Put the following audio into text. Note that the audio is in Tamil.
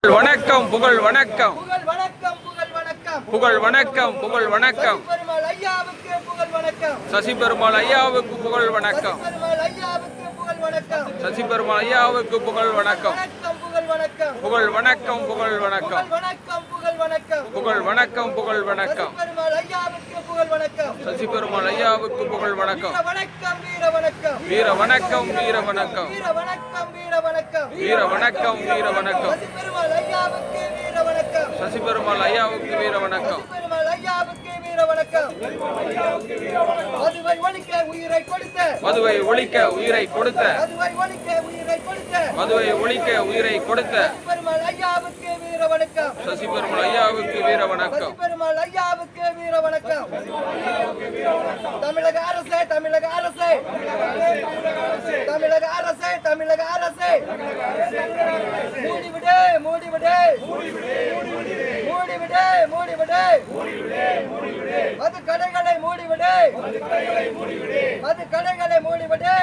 வணக்கம் புகழ் வணக்கம் புகழ் வணக்கம் புகழ் வணக்கம் புகழ் வணக்கம் புகழ் வணக்கம் பெருமாள் ஐயாவுக்கு புகழ் வணக்கம் சசி பெருமாள் ஐயாவுக்கு புகழ் வணக்கம் பெருமாள் ஐயாவுக்கு புகழ் வணக்கம் சசி பெருமாள் ஐயாவுக்கு புகழ் வணக்கம் புகழ் வணக்கம் புகழ் வணக்கம் புகழ் வணக்கம் புகழ் வணக்கம் புகழ் வணக்கம் புகழ் வணக்கம் பெருமாள் ஐயாவுக்கு புகழ் வணக்கம் சசி பெருமாள் ஐயாவுக்கு புகழ் வணக்கம் வணக்கம் வீர வணக்கம் வீர வணக்கம் வீர வணக்கம் வீர வணக்கம் வீர வணக்கம் வீர வணக்கம் பெருமாள் ஐயாவுக்கு வீர வணக்கம் சசி பெருமாள் ஐயாவுக்கு வீர வணக்கம் பெருமாள் ஐயாவுக்கு வீர வணக்கம் மதுவை ஒழிக்க உயிரை கொடுத்த மதுவை ஒழிக்க உயிரை கொடுத்த மதுவை ஒழிக்க உயிரை கொடுத்த மதுவை ஒழிக்க உயிரை கொடுத்த பெருமாள் ஐயாவுக்கு வீர வணக்கம் சசி பெருமாள் ஐயாவுக்கு வீர வணக்கம் பெருமாள் ஐயாவுக்கு வீர வணக்கம் தமிழக அரசே தமிழக அரசே தமிழக அரசே தமிழக அரசே மூடிவிடு மூடிவிடு மூடிவிடு மூடிவிடு மது கடைகளை மூடிவிடு மது கடைகளை மூடிவிடு